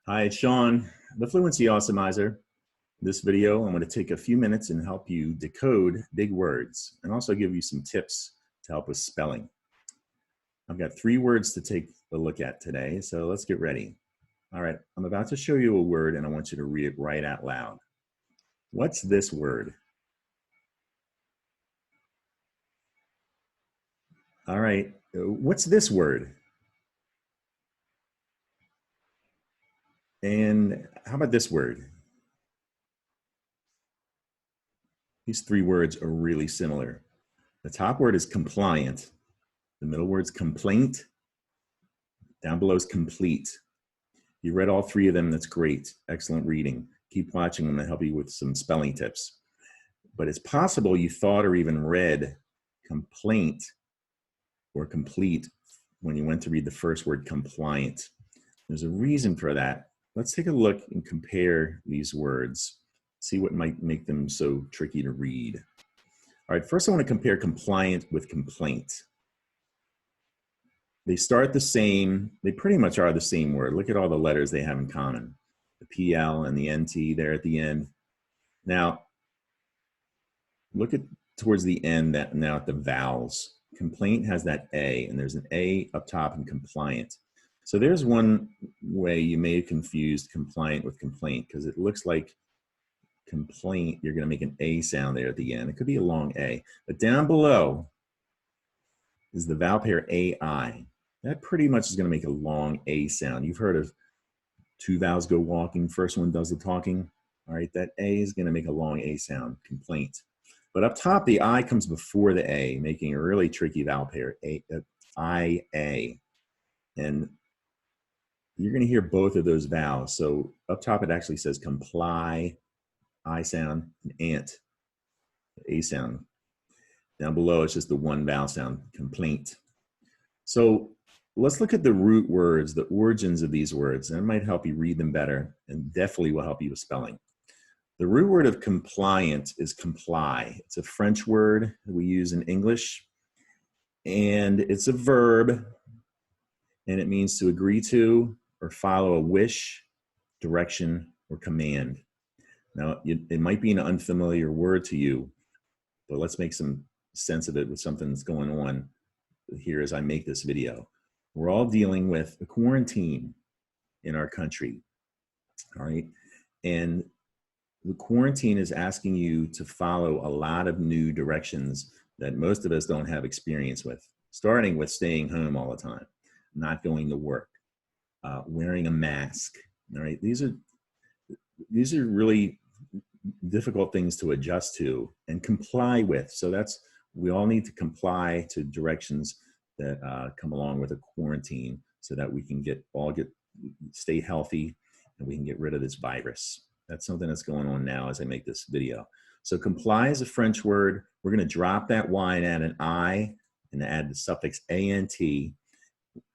Hi, it's Sean, the Fluency Awesomeizer. In this video, I'm going to take a few minutes and help you decode big words and also give you some tips to help with spelling. I've got 3 words to take a look at today, so let's get ready. All right, I'm about to show you a word and I want you to read it right out loud. What's this word? All right, what's this word? And how about this word? These 3 words are really similar. The top word is compliant. The middle word's complaint. Down below is complete. You read all 3 of them. That's great. Excellent reading. Keep watching them to help you with some spelling tips. But it's possible you thought or even read complaint or complete when you went to read the first word compliant. There's a reason for that. Let's take a look and compare these words. See what might make them so tricky to read. All right, first I want to compare compliant with complaint. They start the same, they pretty much are the same word. Look at all the letters they have in common. The PL and the NT there at the end. Now, look at towards the end now at the vowels. Complaint has that A, and there's an A up top in compliant. So there's one way you may have confused compliant with complaint, because it looks like complaint, you're going to make an A sound there at the end. It could be a long A. But down below is the vowel pair AI. That pretty much is going to make a long A sound. You've heard of 2 vowels go walking, first one does the talking. All right, that A is going to make a long A sound, complaint. But up top, the I comes before the A, making a really tricky vowel pair, I-A. And you're going to hear both of those vowels. So up top, it actually says comply, I sound, and ant, A sound. Down below, it's just the one vowel sound, complaint. So let's look at the root words, the origins of these words. That might help you read them better and definitely will help you with spelling. The root word of compliant is comply. It's a French word that we use in English, and it's a verb, and it means to agree to or follow a wish, direction, or command. Now, it might be an unfamiliar word to you, but let's make some sense of it with something that's going on here as I make this video. We're all dealing with a quarantine in our country, all right? And the quarantine is asking you to follow a lot of new directions that most of us don't have experience with, starting with staying home all the time, not going to work, wearing a mask, all right? These are really difficult things to adjust to and comply with. So we all need to comply to directions that come along with a quarantine so that we can stay healthy and we can get rid of this virus. That's something that's going on now as I make this video. So comply is a French word. We're going to drop that Y and add an I and add the suffix ANT.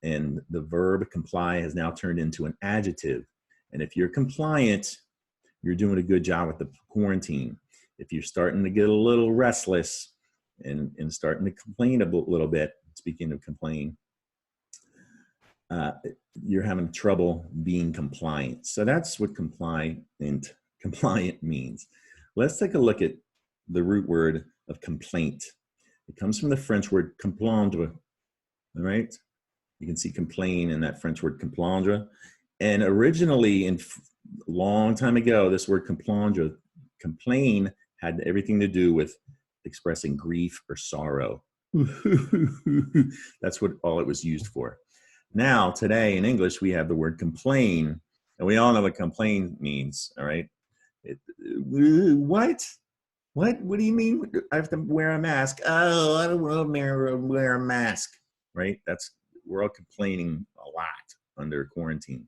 And the verb comply has now turned into an adjective. And if you're compliant, you're doing a good job with the quarantine. If you're starting to get a little restless and starting to complain a little bit, speaking of complain, you're having trouble being compliant. So that's what compliant means. Let's take a look at the root word of complaint. It comes from the French word complaindre, all right? You can see complain in that French word complaindre. And originally, a long time ago, this word complaindre, complain, had everything to do with expressing grief or sorrow. That's what all it was used for. Now, today in English, we have the word complain, and we all know what complain means, all right? What? What do you mean I have to wear a mask? Oh, I don't want to wear a mask, right? We're all complaining a lot under quarantine.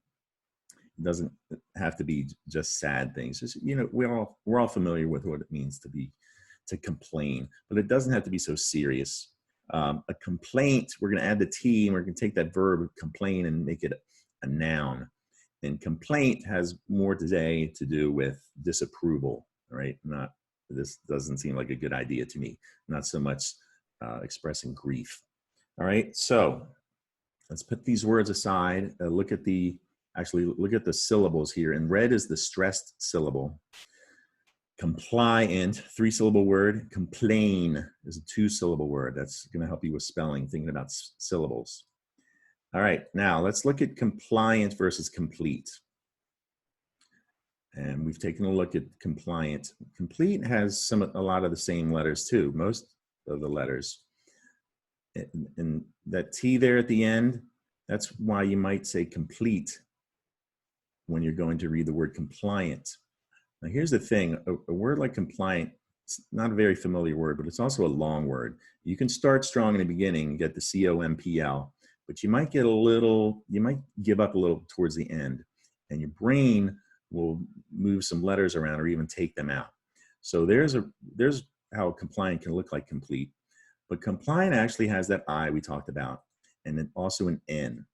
It doesn't have to be just sad things. Just, we're all familiar with what it means to complain, but it doesn't have to be so serious. A complaint, we're going to add the T, and we're going to take that verb complain and make it a noun. And complaint has more today to do with disapproval, right? This doesn't seem like a good idea to me. Not so much expressing grief. All right, so let's put these words aside. Look at the Actually, look at the syllables here. In red is the stressed syllable. Compliant, 3-syllable word. Complain is a 2-syllable word. That's going to help you with spelling, thinking about syllables. All right, now let's look at compliant versus complete. And we've taken a look at compliant. Complete has a lot of the same letters too, most of the letters. And that T there at the end, that's why you might say complete when you're going to read the word compliant. Now here's the thing, a word like compliant, it's not a very familiar word, but it's also a long word. You can start strong in the beginning and get the C-O-M-P-L, but you might give up a little towards the end, and your brain will move some letters around or even take them out. So there's how compliant can look like complete, but compliant actually has that I we talked about, and then also an N.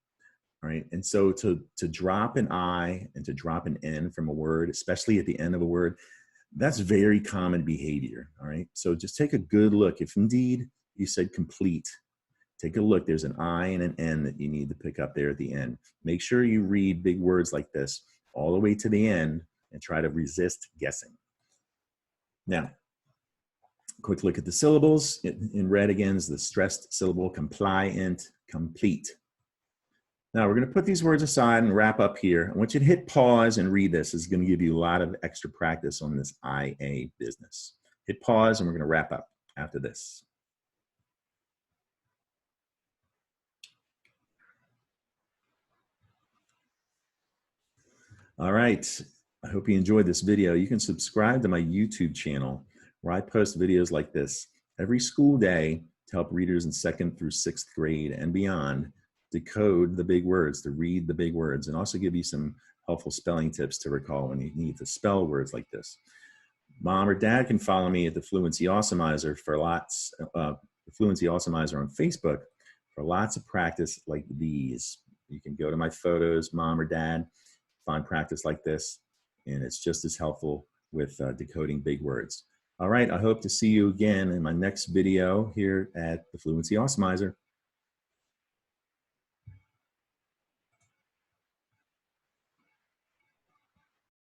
Right, and so to drop an I and to drop an N from a word, especially at the end of a word, that's very common behavior. All right, so just take a good look. If indeed you said complete, take a look. There's an I and an N that you need to pick up there at the end. Make sure you read big words like this all the way to the end and try to resist guessing. Now, quick look at the syllables. In red again is the stressed syllable, compliant, complete. Now we're going to put these words aside and wrap up here. I want you to hit pause and read this. It's going to give you a lot of extra practice on this IA business. Hit pause and we're going to wrap up after this. All right. I hope you enjoyed this video. You can subscribe to my YouTube channel where I post videos like this every school day to help readers in 2nd through 6th grade and beyond decode the big words, to read the big words, and also give you some helpful spelling tips to recall when you need to spell words like this. Mom or dad can follow me at the Fluency Awesomizer for lots, the Fluency Awesomizer on Facebook for lots of practice like these. You can go to my photos, mom or dad, find practice like this, and it's just as helpful with decoding big words. All right, I hope to see you again in my next video here at the Fluency Awesomizer.